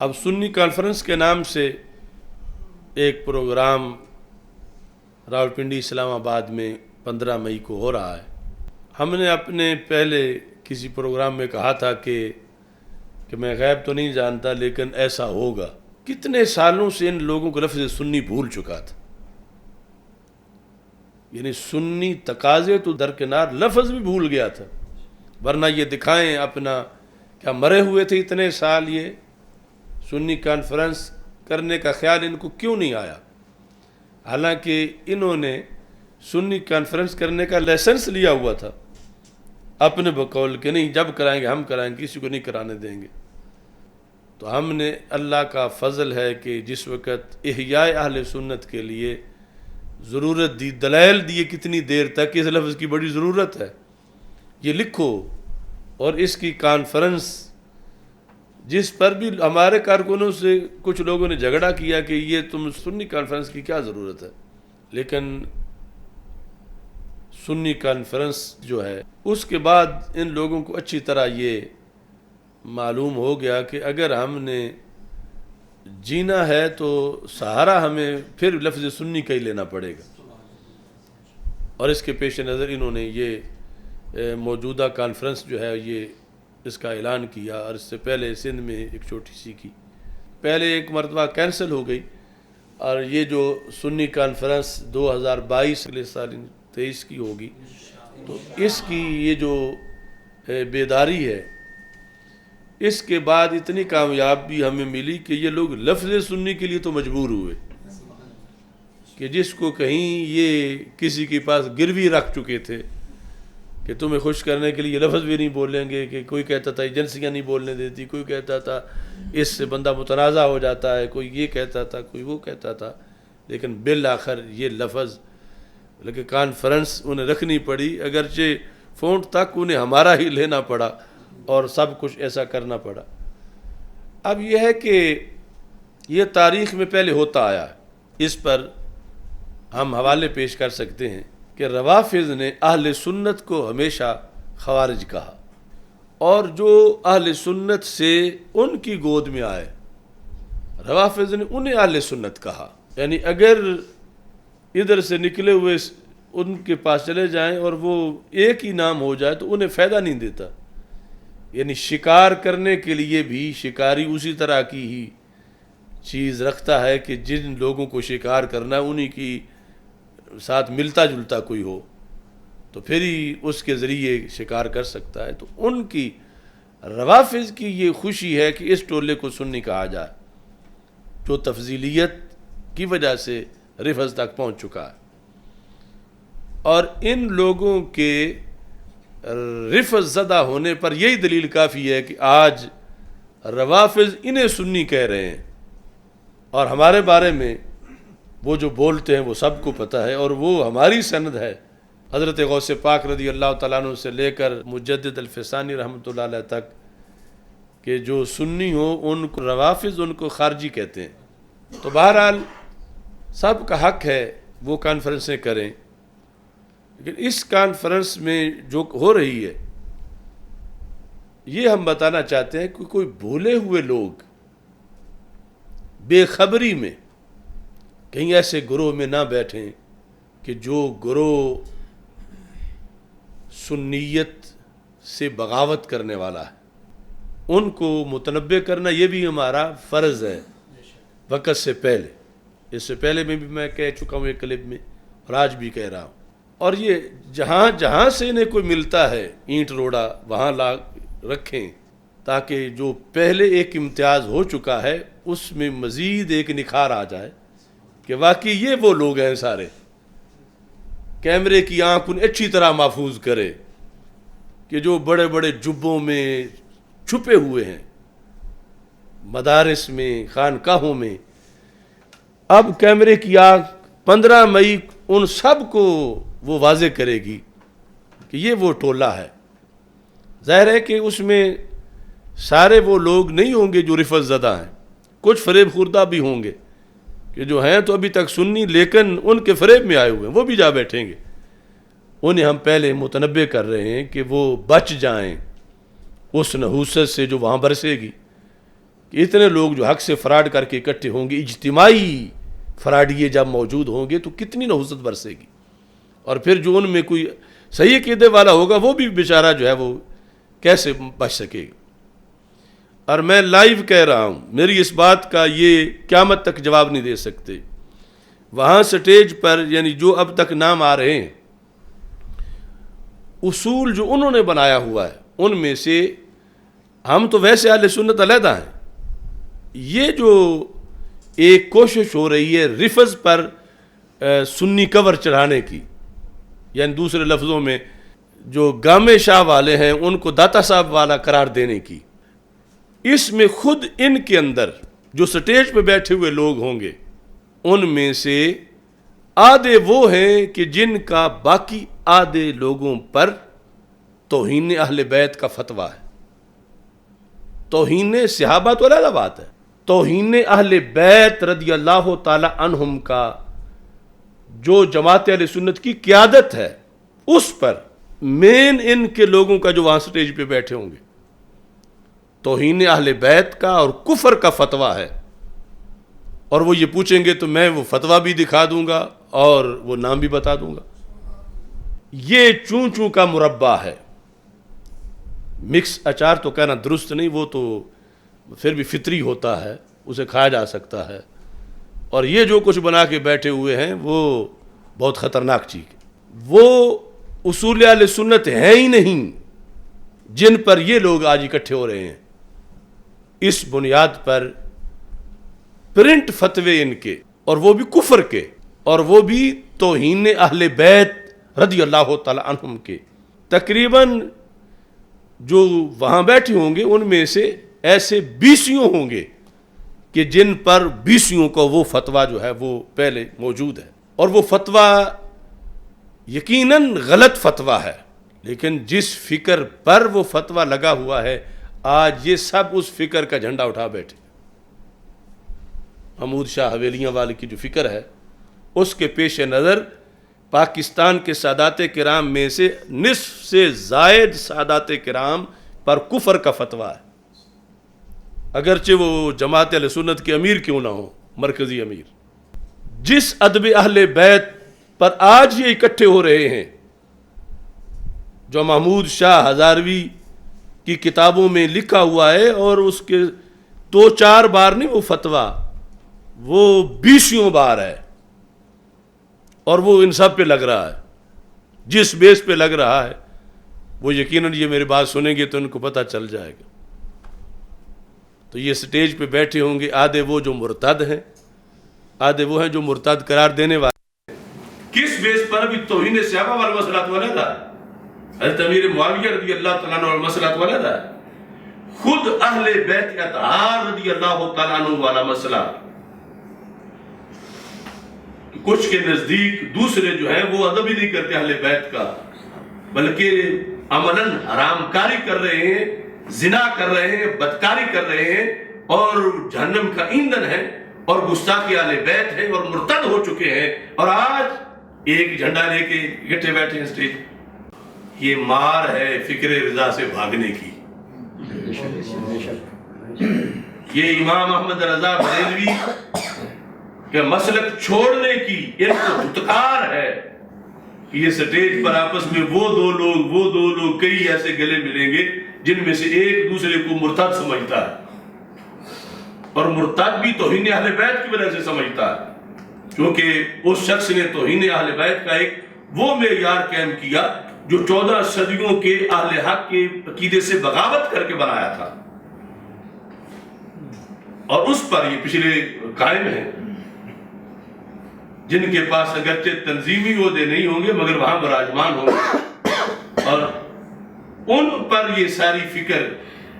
اب سنی کانفرنس کے نام سے ایک پروگرام راولپنڈی اسلام آباد میں 15 مئی کو ہو رہا ہے۔ ہم نے اپنے پہلے کسی پروگرام میں کہا تھا کہ میں غیب تو نہیں جانتا لیکن ایسا ہوگا۔ کتنے سالوں سے ان لوگوں کو لفظ سنی بھول چکا تھا، یعنی سنی تقاضے تو درکنار، لفظ بھی بھول گیا تھا، ورنہ یہ دکھائیں اپنا کیا مرے ہوئے تھے اتنے سال۔ یہ سنی کانفرنس کرنے کا خیال ان کو کیوں نہیں آیا؟ حالانکہ انہوں نے سنی کانفرنس کرنے کا لائسنس لیا ہوا تھا اپنے بقول کہ نہیں، جب کرائیں گے ہم کرائیں گے، کسی کو نہیں کرانے دیں گے۔ تو ہم نے، اللہ کا فضل ہے کہ جس وقت احیاء اہل سنت کے لیے ضرورت دی، دلائل دیے کتنی دیر تک اس لفظ کی بڑی ضرورت ہے، یہ لکھو۔ اور اس کی کانفرنس جس پر بھی ہمارے کارکنوں سے کچھ لوگوں نے جھگڑا کیا کہ یہ تم سنی کانفرنس کی کیا ضرورت ہے، لیکن سنی کانفرنس جو ہے اس کے بعد ان لوگوں کو اچھی طرح یہ معلوم ہو گیا کہ اگر ہم نے جینا ہے تو سہارا ہمیں پھر لفظ سنی کا ہی لینا پڑے گا۔ اور اس کے پیش نظر انہوں نے یہ موجودہ کانفرنس جو ہے یہ اس کا اعلان کیا، اور اس سے پہلے سندھ میں ایک چھوٹی سی کی، پہلے ایک مرتبہ کینسل ہو گئی، اور یہ جو سنی کانفرنس 2022 اگلے سال 23 کی ہوگی، تو اس کی یہ جو بیداری ہے، اس کے بعد اتنی کامیابی ہمیں ملی کہ یہ لوگ لفظ سنی کے لیے تو مجبور ہوئے کہ جس کو کہیں یہ کسی کے پاس گروی رکھ چکے تھے کہ تمہیں خوش کرنے کے لیے یہ لفظ بھی نہیں بولیں گے، کہ کوئی کہتا تھا ایجنسیاں نہیں بولنے دیتی، کوئی کہتا تھا اس سے بندہ متنازع ہو جاتا ہے، کوئی یہ کہتا تھا، کوئی وہ کہتا تھا، لیکن بالآخر یہ لفظ لیکن کانفرنس انہیں رکھنی پڑی، اگرچہ فونٹ تک انہیں ہمارا ہی لینا پڑا اور سب کچھ ایسا کرنا پڑا۔ اب یہ ہے کہ یہ تاریخ میں پہلے ہوتا آیا ہے، اس پر ہم حوالے پیش کر سکتے ہیں کہ روافض نے اہل سنت کو ہمیشہ خوارج کہا، اور جو اہل سنت سے ان کی گود میں آئے روافض نے انہیں اہل سنت کہا۔ یعنی اگر ادھر سے نکلے ہوئے ان کے پاس چلے جائیں اور وہ ایک ہی نام ہو جائے تو انہیں فائدہ نہیں دیتا، یعنی شکار کرنے کے لیے بھی شکاری اسی طرح کی ہی چیز رکھتا ہے کہ جن لوگوں کو شکار کرنا ہے انہی کی ساتھ ملتا جلتا کوئی ہو تو پھر ہی اس کے ذریعے شکار کر سکتا ہے۔ تو ان کی روافض کی یہ خوشی ہے کہ اس ٹولے کو سنی کہا جائے جو تفضیلیت کی وجہ سے رفض تک پہنچ چکا ہے، اور ان لوگوں کے رفض زدہ ہونے پر یہی دلیل کافی ہے کہ آج روافض انہیں سنی کہہ رہے ہیں، اور ہمارے بارے میں وہ جو بولتے ہیں وہ سب کو پتہ ہے، اور وہ ہماری سند ہے حضرت غوث پاک رضی اللہ تعالیٰ عنہ سے لے کر مجدد الفسانی رحمۃ اللہ علیہ تک کہ جو سنی ہو ان کو روافض ان کو خارجی کہتے ہیں۔ تو بہرحال سب کا حق ہے وہ کانفرنسیں کریں، لیکن اس کانفرنس میں جو ہو رہی ہے یہ ہم بتانا چاہتے ہیں کہ کوئی بھولے ہوئے لوگ بے خبری میں کہیں ایسے گروہ میں نہ بیٹھیں کہ جو گروہ سنیت سے بغاوت کرنے والا ہے، ان کو متنبہ کرنا یہ بھی ہمارا فرض ہے وقت سے پہلے۔ اس سے پہلے میں بھی میں کہہ چکا ہوں ایک کلپ میں، اور آج بھی کہہ رہا ہوں، اور یہ جہاں جہاں سے انہیں کوئی ملتا ہے اینٹ روڑا وہاں لا رکھیں تاکہ جو پہلے ایک امتیاز ہو چکا ہے اس میں مزید ایک نکھار آ جائے کہ واقعی یہ وہ لوگ ہیں سارے۔ کیمرے کی آنکھ انہیں اچھی طرح محفوظ کرے کہ جو بڑے بڑے جبوں میں چھپے ہوئے ہیں مدارس میں، خانقاہوں میں، اب کیمرے کی آنکھ 15 مئی ان سب کو وہ واضح کرے گی کہ یہ وہ ٹولہ ہے۔ ظاہر ہے کہ اس میں سارے وہ لوگ نہیں ہوں گے جو رفض زدہ ہیں، کچھ فریب خوردہ بھی ہوں گے کہ جو ہیں تو ابھی تک سنی لیکن ان کے فریب میں آئے ہوئے ہیں، وہ بھی جا بیٹھیں گے۔ انہیں ہم پہلے متنبہ کر رہے ہیں کہ وہ بچ جائیں اس نحوست سے جو وہاں برسے گی، کہ اتنے لوگ جو حق سے فراڈ کر کے اکٹھے ہوں گے، اجتماعی فراڈیے جب موجود ہوں گے تو کتنی نحوست برسے گی. اور پھر جو ان میں کوئی صحیح عقیدے والا ہوگا وہ بھی بیچارہ جو ہے وہ کیسے بچ سکے گا. اور میں لائیو کہہ رہا ہوں، میری اس بات کا یہ قیامت تک جواب نہیں دے سکتے. وہاں سٹیج پر یعنی جو اب تک نام آ رہے ہیں، اصول جو انہوں نے بنایا ہوا ہے ان میں سے ہم تو ویسے اہل سنت علیحدہ ہیں. یہ جو ایک کوشش ہو رہی ہے رفض پر سنی کور چڑھانے کی، یعنی دوسرے لفظوں میں جو گامے شاہ والے ہیں ان کو داتا صاحب والا قرار دینے کی، اس میں خود ان کے اندر جو سٹیج پہ بیٹھے ہوئے لوگ ہوں گے ان میں سے آدھے وہ ہیں کہ جن کا باقی آدھے لوگوں پر توہین اہل بیت کا فتویٰ ہے. توہین صحابہ تو علیحدہ بات ہے، توہین اہل بیت رضی اللہ تعالی عنہم کا جو جماعت اہل سنت کی قیادت ہے اس پر مین ان کے لوگوں کا جو وہاں سٹیج پہ بیٹھے ہوں گے توہین اہل بیت کا اور کفر کا فتویٰ ہے. اور وہ یہ پوچھیں گے تو میں وہ فتویٰ بھی دکھا دوں گا اور وہ نام بھی بتا دوں گا. یہ چون چون کا مربع ہے. مکس اچار تو کہنا درست نہیں، وہ تو پھر بھی فطری ہوتا ہے، اسے کھایا جا سکتا ہے. اور یہ جو کچھ بنا کے بیٹھے ہوئے ہیں وہ بہت خطرناک چیز ہے. وہ اصول اہل سنت ہے ہی نہیں جن پر یہ لوگ آج اکٹھے ہو رہے ہیں. اس بنیاد پر پرنٹ فتوے ان کے، اور وہ بھی کفر کے، اور وہ بھی توہین اہل بیت رضی اللہ تعالی عنہم کے، تقریباً جو وہاں بیٹھے ہوں گے ان میں سے ایسے 20 ہوں گے کہ جن پر 20 کو وہ فتویٰ جو ہے وہ پہلے موجود ہے. اور وہ فتویٰ یقیناً غلط فتویٰ ہے، لیکن جس فکر پر وہ فتویٰ لگا ہوا ہے آج یہ سب اس فکر کا جھنڈا اٹھا بیٹھے. محمود شاہ حویلیاں والے کی جو فکر ہے اس کے پیش نظر پاکستان کے سادات کرام میں سے نصف سے زائد سادات کرام پر کفر کا فتویٰ ہے، اگرچہ وہ جماعت اہل سنت کے امیر کیوں نہ ہو، مرکزی امیر. جس ادب اہل بیت پر آج یہ اکٹھے ہو رہے ہیں، جو محمود شاہ ہزاروی کی کتابوں میں لکھا ہوا ہے، اور اس کے 2-4 بار نہیں وہ فتویٰ، وہ 20 بار ہے، اور وہ ان سب پہ لگ رہا ہے. جس بیس پہ لگ رہا ہے وہ یقیناً یہ میری بات سنیں گے تو ان کو پتہ چل جائے گا. تو یہ سٹیج پہ بیٹھے ہوں گے آدھے وہ جو مرتد ہیں، آدھے وہ ہیں جو مرتد قرار دینے والے. کس بیس پر بھی توہین صحابہ والا مسئلہ تو علیحدہ ہے، حضرت امیر معاویہ رضی اللہ تعالیٰ عنہ مسئلہ تو علیحدہ ہے، خود اہل بیت اطہار رضی اللہ تعالیٰ عنہ والا مسئلہ. کچھ کے نزدیک دوسرے جو ہیں وہ ادب ہی نہیں کرتے اہل بیت کا، بلکہ عملاً حرام کاری کر رہے ہیں، زنا کر رہے ہیں، بدکاری کر رہے ہیں، اور جہنم کا ایندھن ہے، اور گستاخی اہل بیت ہے، اور مرتد ہو چکے ہیں، اور آج ایک جھنڈا لے کے اکٹھے بیٹھے ہیں اسٹیج. یہ مار ہے فکر رضا سے بھاگنے کی. یہ امام احمد رضا بریلوی کہ مسلک چھوڑنے کی ان کو دھتکار ہے. یہ سٹیج پر آپس میں وہ دو لوگ کئی ایسے گلے ملیں گے جن میں سے ایک دوسرے کو مرتد سمجھتا ہے، اور مرتد بھی توہین اہل بیت کی وجہ سے سمجھتا ہے، کیونکہ اس شخص نے توہین اہل بیت کا ایک وہ معیار قائم کیا جو 14 صدیوں کے اہل حق کے عقیدے سے بغاوت کر کے بنایا تھا، اور اس پر یہ پچھلے قائم ہیں، جن کے پاس اگرچہ تنظیمی عہدے نہیں ہوں گے مگر وہاں براجمان ہوں گے. اور ان پر یہ ساری فکر،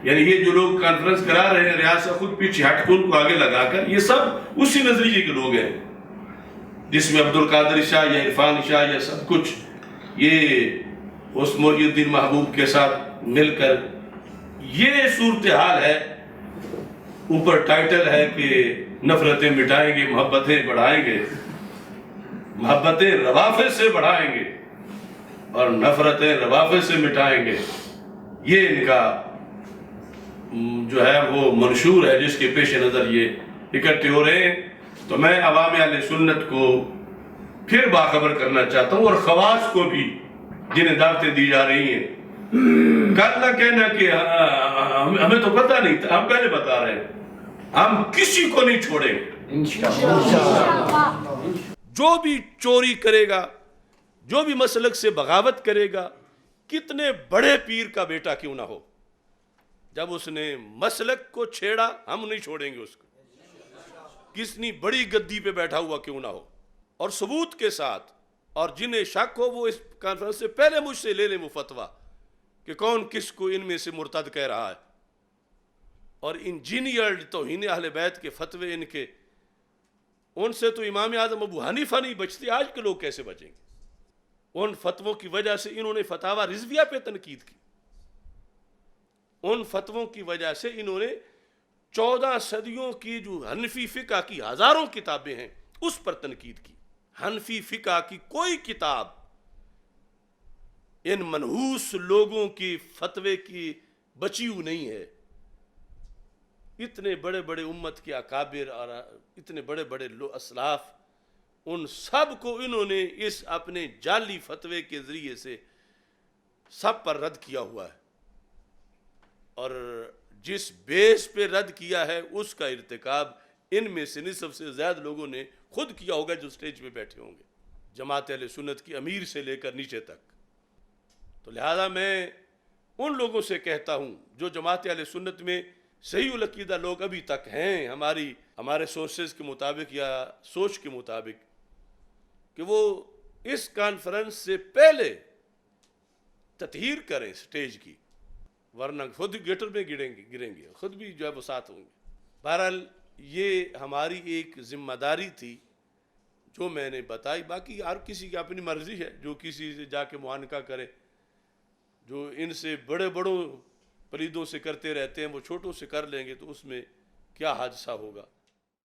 یعنی یہ جو لوگ کانفرنس کرا رہے ہیں ریاست خود پیچھے ہٹ کے ان کو آگے لگا کر، یہ سب اسی نظریے کے لوگ ہیں، جس میں عبدالقادر شاہ یا عرفان شاہ یا سب کچھ یہ اس محی الدین محبوب کے ساتھ مل کر یہ صورتحال ہے. اوپر ٹائٹل ہے کہ نفرتیں مٹائیں گے، محبتیں بڑھائیں گے، محبتیں روافض سے بڑھائیں گے اور نفرتیں روافض سے مٹائیں گے. یہ ان کا جو ہے وہ منشور ہے، جس کے پیش نظر یہ اکٹھے ہو رہے ہیں، تو میں عوام اہل سنت کو پھر باخبر کرنا چاہتا ہوں، اور خواص کو بھی جنہیں دعوتیں دی جا رہی ہیں، کل نہ کہنا کہ ہمیں تو پتہ نہیں تھا، ہم پہلے بتا رہے ہیں، ہم کسی کو نہیں چھوڑیں گے انشاءاللہ۔ جو بھی چوری کرے گا، جو بھی مسلک سے بغاوت کرے گا، کتنے بڑے پیر کا بیٹا کیوں نہ ہو، جب اس نے مسلک کو چھیڑا ہم نہیں چھوڑیں گے اس کو، کتنی بڑی گدی پہ بیٹھا ہوا کیوں نہ ہو، اور ثبوت کے ساتھ، اور جنہیں شک ہو وہ اس کانفرنس سے پہلے مجھ سے لے لیں وہ فتویٰ کہ کون کس کو ان میں سے مرتد کہہ رہا ہے، اور انجینئرڈ توہین اہل بیت کے فتوے ان کے، ان سے تو امام اعظم ابو حنیفہ نہیں بچتے، آج کے لوگ کیسے بچیں گے؟ ان فتووں کی وجہ سے انہوں نے فتاوی رضویہ پہ تنقید کی، ان فتووں کی وجہ سے انہوں نے 14 صدیوں کی جو حنفی فقہ کی ہزاروں کتابیں ہیں اس پر تنقید کی۔ حنفی فقہ کی کوئی کتاب ان منحوس لوگوں کی فتوے کی بچی ہوئی نہیں ہے۔ اتنے بڑے بڑے امت کے اکابر اور اتنے بڑے بڑے اسلاف، ان سب کو انہوں نے اس اپنے جعلی فتوے کے ذریعے سے سب پر رد کیا ہوا ہے، اور جس بیس پہ رد کیا ہے اس کا ارتکاب ان میں سے نصف سے زیادہ لوگوں نے خود کیا ہوگا جو سٹیج پہ بیٹھے ہوں گے، جماعت اہل سنت کی امیر سے لے کر نیچے تک۔ تو لہذا میں ان لوگوں سے کہتا ہوں جو جماعت اہل سنت میں صحیح العقیدہ لوگ ابھی تک ہیں، ہمارے سورسز کے مطابق یا سوچ کے مطابق، کہ وہ اس کانفرنس سے پہلے تطہیر کریں سٹیج کی، ورنہ خود گٹر میں گریں گے، خود بھی جو ہے وہ ساتھ ہوں گے۔ بہرحال یہ ہماری ایک ذمہ داری تھی جو میں نے بتائی، باقی ہر کسی کی اپنی مرضی ہے، جو کسی سے جا کے معانقہ کرے، جو ان سے بڑے بڑوں پلیدوں سے کرتے رہتے ہیں وہ چھوٹوں سے کر لیں گے تو اس میں کیا حادثہ ہوگا۔